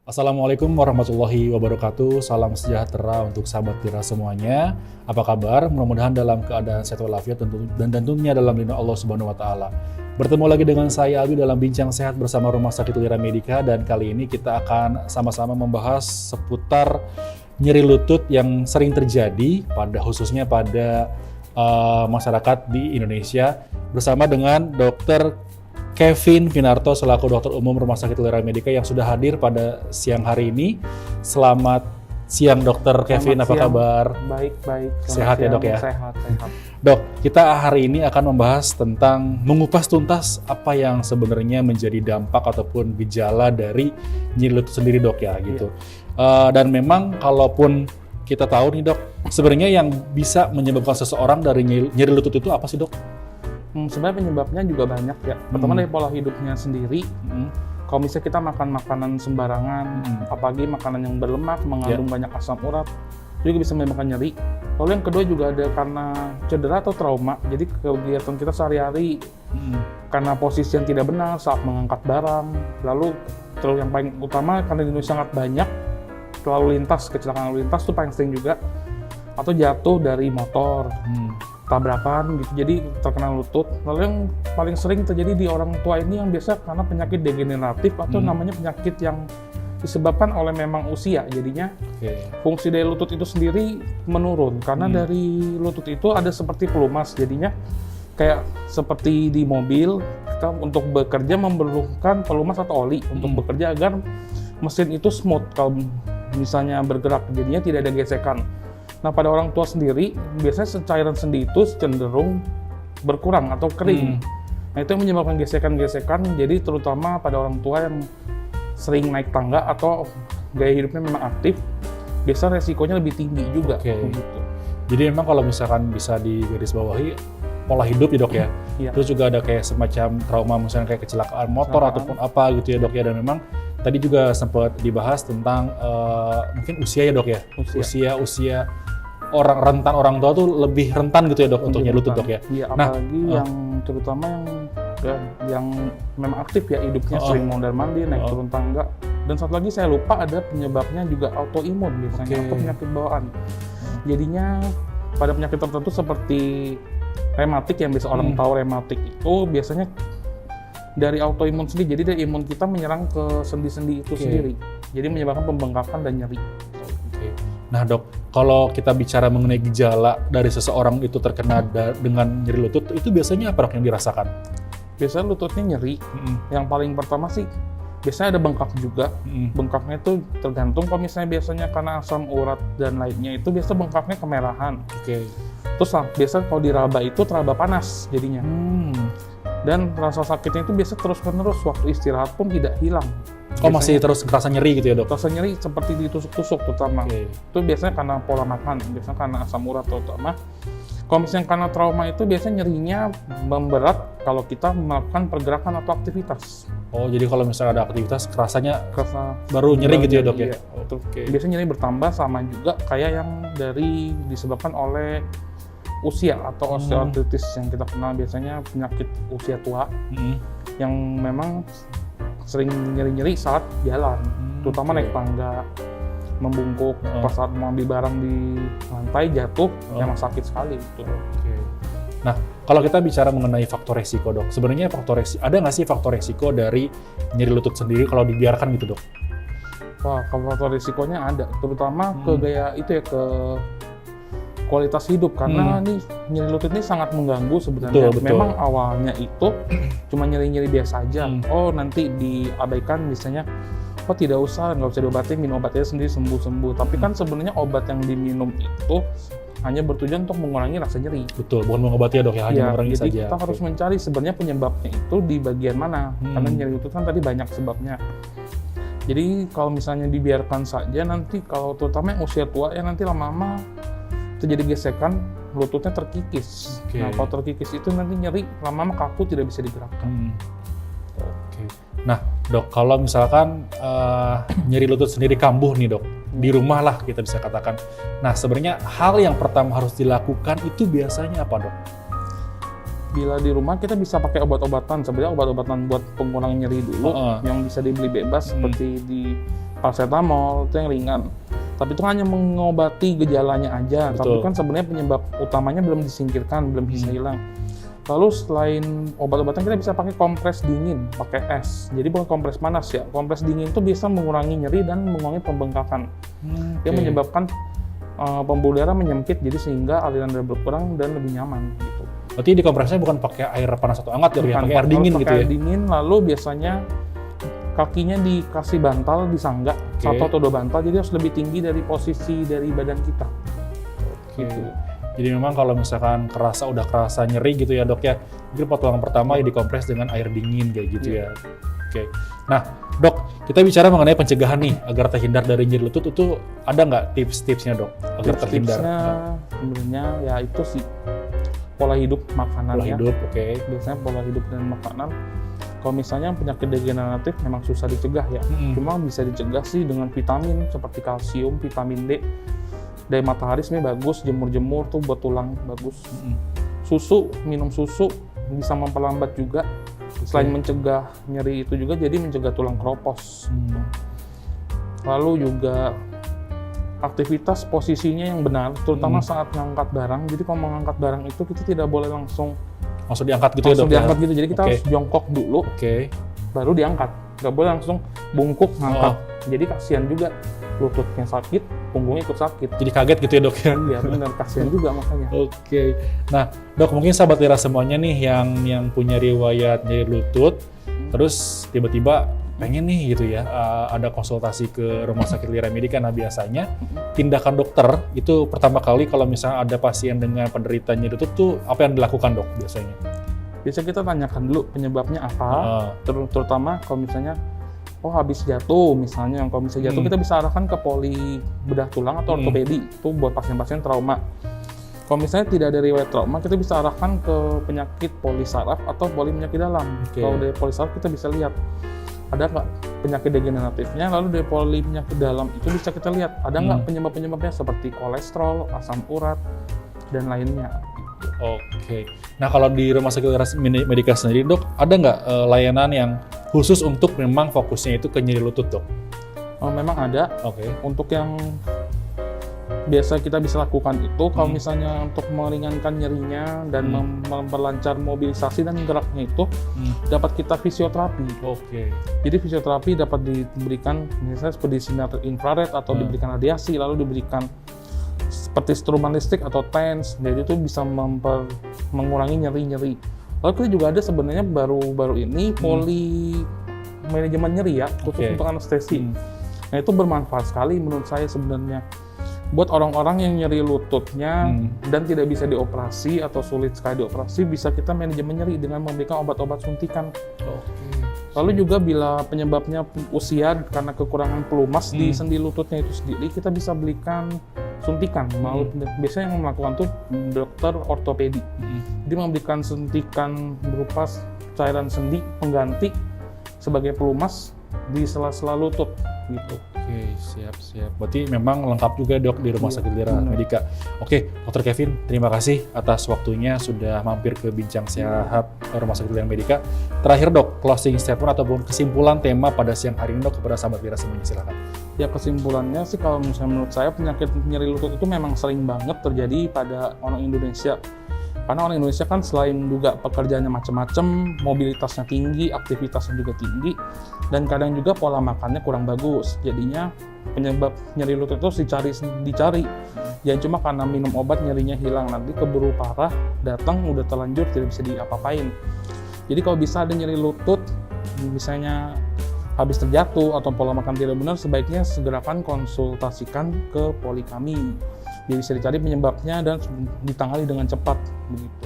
Assalamualaikum warahmatullahi wabarakatuh. Salam sejahtera untuk sahabat Tira semuanya. Apa kabar? Mudah-mudahan dalam keadaan sehat walafiat dan tentunya dalam lindungan Allah Subhanahu wa taala. Bertemu lagi dengan saya Albi dalam Bincang Sehat bersama Rumah Sakit Lira Medica, dan kali ini kita akan sama-sama membahas seputar nyeri lutut yang sering terjadi khususnya pada masyarakat di Indonesia, bersama dengan Dr. Kevin Vinarto selaku dokter umum Rumah Sakit Lira Medica yang sudah hadir pada siang hari ini. Selamat siang Dokter Kevin, apa kabar? Baik. Sehat ya dok ya? Sehat. Dok, kita hari ini akan membahas tentang mengupas tuntas apa yang sebenarnya menjadi dampak ataupun gejala dari nyeri lutut sendiri dok ya gitu. Dan memang kalaupun kita tahu nih dok, sebenarnya yang bisa menyebabkan seseorang dari nyeri lutut itu apa sih dok? Sebenarnya penyebabnya juga banyak ya. Pertama dari pola hidupnya sendiri. Kalau misalnya kita makan makanan sembarangan, apalagi makanan yang berlemak, mengandung banyak asam urat, itu juga bisa menyebabkan nyeri. Lalu yang kedua juga ada karena cedera atau trauma. Jadi kegiatan kita sehari-hari karena posisi yang tidak benar saat mengangkat barang. Lalu terus yang paling utama karena di Indonesia sangat banyak lalu lintas, kecelakaan lalu lintas itu paling sering juga. Atau jatuh dari motor. Tabrakan gitu, jadi terkena lutut. Lalu yang paling sering terjadi di orang tua ini yang biasa karena penyakit degeneratif atau namanya penyakit yang disebabkan oleh memang usia. Jadinya fungsi dari lutut itu sendiri menurun karena dari lutut itu ada seperti pelumas. Jadinya kayak seperti di mobil, kita untuk bekerja memerlukan pelumas atau oli untuk bekerja agar mesin itu smooth kalau misalnya bergerak. Jadinya tidak ada gesekan. Nah, pada orang tua sendiri, biasanya cairan sendi itu cenderung berkurang atau kering. Nah, itu yang menyebabkan gesekan-gesekan, jadi terutama pada orang tua yang sering naik tangga atau gaya hidupnya memang aktif, biasa resikonya lebih tinggi juga. Gitu. Jadi memang kalau misalkan bisa digarisbawahi, pola hidup ya dok ya, terus juga ada kayak semacam trauma, misalnya kayak kecelakaan motor ataupun apa gitu ya dok ya, dan memang tadi juga sempat dibahas tentang mungkin usia ya dok ya, usia rentan orang tua tuh lebih rentan gitu ya dok untuk nyeri lutut dok ya. Iya, apalagi yang terutama yang memang aktif ya hidupnya, sering mondar-mandir, naik turun tangga. Dan satu lagi saya lupa ada penyebabnya juga autoimun biasanya atau penyakit bawaan. Jadinya pada penyakit tertentu seperti rematik yang biasa orang tahu, rematik itu biasanya dari autoimun sendiri. Jadi dari imun kita menyerang ke sendi-sendi itu sendiri. Jadi menyebabkan pembengkakan dan nyeri. Nah dok, kalau kita bicara mengenai gejala dari seseorang itu terkena dengan nyeri lutut, itu biasanya apa dok yang dirasakan? Biasanya lututnya nyeri. Yang paling pertama sih, biasanya ada bengkak juga. Bengkaknya itu tergantung, kalau misalnya biasanya karena asam urat dan lainnya, itu biasa bengkaknya kemerahan. Terus biasa kalau diraba itu teraba panas jadinya. Dan rasa sakitnya itu biasa terus-menerus, waktu istirahat pun tidak hilang. Masih terus terasa nyeri gitu ya dok? Rasa nyeri seperti ditusuk-tusuk terutama. Itu biasanya karena pola makan, biasanya karena asam urat terutama. Kalau misalnya karena trauma itu biasanya nyerinya memberat kalau kita melakukan pergerakan atau aktivitas. Jadi kalau misalnya ada aktivitas, kerasa baru nyeri gitu ya dok ya? Biasanya nyeri bertambah, sama juga kayak yang disebabkan oleh usia atau osteoartritis yang kita kenal, biasanya penyakit usia tua yang memang sering nyeri-nyeri saat jalan, terutama naik tangga, membungkuk, pas saat mau ambil barang di lantai jatuh, memang sakit sekali itu. Nah, kalau kita bicara mengenai faktor resiko dok, sebenarnya ada nggak sih faktor resiko dari nyeri lutut sendiri kalau dibiarkan gitu dok? Wah, kalau faktor resikonya ada, terutama ke kualitas hidup, karena nih nyeri lutut ini sangat mengganggu sebenarnya. Betul. Memang awalnya itu cuma nyeri-nyeri biasa aja. Nanti diabaikan misalnya, tidak usah, nggak usah diobatin, minum obatnya sendiri sembuh-sembuh. Tapi kan sebenarnya obat yang diminum itu hanya bertujuan untuk mengurangi rasa nyeri. Betul, bukan mengobati ya dok ya, hanya mengurangi saja. Jadi kita harus mencari sebenarnya penyebabnya itu di bagian mana. Karena nyeri lutut kan tadi banyak sebabnya. Jadi kalau misalnya dibiarkan saja, nanti kalau terutama yang usia tua ya nanti lama-lama terjadi gesekan, lututnya terkikis. Nah, kalau terkikis itu nanti nyeri, lama-lama kaku, tidak bisa digerakkan. Nah, dok, kalau misalkan nyeri lutut sendiri kambuh nih dok, di rumah lah kita bisa katakan. Nah, sebenarnya hal yang pertama harus dilakukan itu biasanya apa dok? Bila di rumah kita bisa pakai obat-obatan, sebenarnya obat-obatan buat pengurang nyeri dulu yang bisa dibeli bebas seperti di paracetamol itu yang ringan. Tapi itu hanya mengobati gejalanya aja. Betul. Tapi kan sebenarnya penyebab utamanya belum disingkirkan, belum bisa hilang. Lalu selain obat-obatan kita bisa pakai kompres dingin, pakai es. Jadi bukan kompres panas ya. Kompres dingin itu bisa mengurangi nyeri dan mengurangi pembengkakan. Yang menyebabkan pembuluh darah menyempit, jadi sehingga aliran darah berkurang dan lebih nyaman gitu. Berarti di kompresnya bukan pakai air panas atau hangat ya, pakai air dingin gitu ya? Pakai air dingin, lalu biasanya kakinya dikasih bantal, disanggak, 1 atau 2 bantal, jadi harus lebih tinggi dari posisi dari badan kita. Gitu. Jadi memang kalau misalkan udah kerasa nyeri gitu ya dok ya, mungkin pertolongan pertama ya dikompres dengan air dingin kayak gitu ya. Oke. Nah dok, kita bicara mengenai pencegahan nih, agar terhindar dari nyeri lutut itu ada nggak tips-tipsnya dok, agar terhindar? Tipsnya sebenarnya ya itu sih, pola hidup, makanan. Pola hidup, Biasanya pola hidup dan makanan. Kalau misalnya penyakit degeneratif memang susah dicegah ya. Cuma bisa dicegah sih dengan vitamin seperti kalsium, vitamin D. Dari matahari sebenarnya bagus, jemur-jemur tuh buat tulang bagus. Susu, minum susu bisa memperlambat juga. Selain mencegah nyeri itu juga jadi mencegah tulang keropos. Lalu juga aktivitas posisinya yang benar, terutama saat mengangkat barang. Jadi kalau mengangkat barang itu kita tidak boleh langsung diangkat gitu ya dok? Diangkat gitu, jadi kita harus jongkok dulu, baru diangkat. Nggak boleh langsung bungkuk ngangkat. Jadi kasihan juga, lututnya sakit, punggungnya ikut sakit. Jadi kaget gitu ya dok ya? Iya benar, kasihan juga makanya. Nah dok, mungkin sahabat Lira semuanya nih yang punya riwayat nyeri lutut, terus tiba-tiba pengen nih gitu ya, ada konsultasi ke Rumah Sakit Lira Medica. Nah biasanya tindakan dokter itu pertama kali kalau misalnya ada pasien dengan penderita nyeri lutut tuh apa yang dilakukan dok biasanya? Biasa kita tanyakan dulu penyebabnya apa, terutama kalau misalnya habis jatuh misalnya, kalau misalnya jatuh kita bisa arahkan ke poli bedah tulang atau ortopedi, itu buat pasien-pasien trauma. Kalau misalnya tidak ada riwayat trauma, kita bisa arahkan ke penyakit poli saraf atau poli penyakit dalam. Kalau dari poli saraf kita bisa lihat ada nggak penyakit degeneratifnya, lalu dari poli penyakit dalam itu bisa kita lihat ada nggak penyebab-penyebabnya seperti kolesterol, asam urat, dan lainnya. Nah kalau di Rumah Sakit Lira Medica sendiri dok, ada nggak layanan yang khusus untuk memang fokusnya itu ke nyeri lutut dok? Memang ada. Untuk yang biasa kita bisa lakukan itu, kalau misalnya untuk meringankan nyerinya dan memperlancar mobilisasi dan geraknya itu, dapat kita fisioterapi. Jadi fisioterapi dapat diberikan misalnya seperti sinar infrared atau diberikan radiasi, lalu diberikan seperti struman listrik atau TENS, jadi itu bisa mengurangi nyeri-nyeri. Lalu kita juga ada sebenarnya baru ini poli manajemen nyeri ya, khusus untuk anestesi. Nah itu bermanfaat sekali menurut saya sebenarnya. Buat orang-orang yang nyeri lututnya dan tidak bisa dioperasi atau sulit sekali dioperasi, bisa kita manajemen nyeri dengan memberikan obat-obat suntikan. Lalu juga bila penyebabnya usia karena kekurangan pelumas di sendi lututnya itu sendiri, kita bisa berikan suntikan. Biasanya yang melakukan tuh dokter ortopedi. Dia memberikan suntikan berupa cairan sendi pengganti sebagai pelumas di sela-sela lutut gitu. Siap. Berarti memang lengkap juga dok di Rumah Sakit Lira Medica. Dr. Kevin, terima kasih atas waktunya sudah mampir ke Bincang Sehat Rumah Sakit Lira Medica. Terakhir dok, closing statement ataupun kesimpulan tema pada siang hari ini dok kepada sahabat Lira semuanya, silakan. Ya kesimpulannya sih kalau misalnya menurut saya penyakit nyeri lutut itu memang sering banget terjadi pada orang Indonesia. Karena orang Indonesia kan selain juga pekerjaannya macam-macam, mobilitasnya tinggi, aktivitasnya juga tinggi, dan kadang juga pola makannya kurang bagus. Jadinya penyebab nyeri lutut itu dicari. Jangan cuma karena minum obat nyerinya hilang, nanti keburu parah, datang udah terlanjur tidak bisa diapa-apain. Jadi kalau bisa ada nyeri lutut, misalnya habis terjatuh atau pola makan tidak benar, sebaiknya segerakan konsultasikan ke poli kami. Jadi bisa dicari penyebabnya dan ditangani dengan cepat begitu.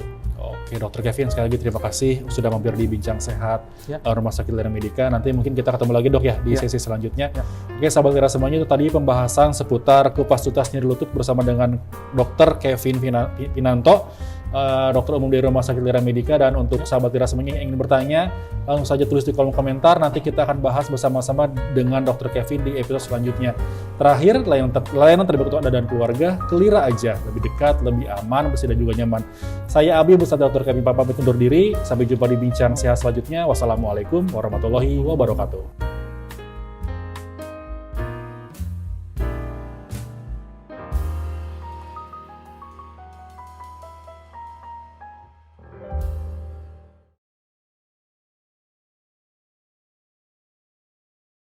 Dr. Kevin, sekali lagi terima kasih sudah mampir di Bincang Sehat Rumah Sakit Lira Medica. Nanti mungkin kita ketemu lagi dok ya di sesi selanjutnya. Sahabat Lira semuanya, itu tadi pembahasan seputar kupas tuntas nyeri lutut bersama dengan Dr. Kevin Pinanto, dokter umum dari Rumah Sakit Lira Medica. Dan untuk sahabat Lira semuanya yang ingin bertanya, langsung saja tulis di kolom komentar. Nanti kita akan bahas bersama-sama dengan Dr. Kevin di episode selanjutnya. Terakhir, layanan terbaik untuk Anda dan keluarga, ke Lira aja. Lebih dekat, lebih aman, bersih dan juga nyaman. Saya Abi beserta Dr. Kevin pamit undur diri. Sampai jumpa di bincang sehat selanjutnya. Wassalamualaikum warahmatullahi wabarakatuh.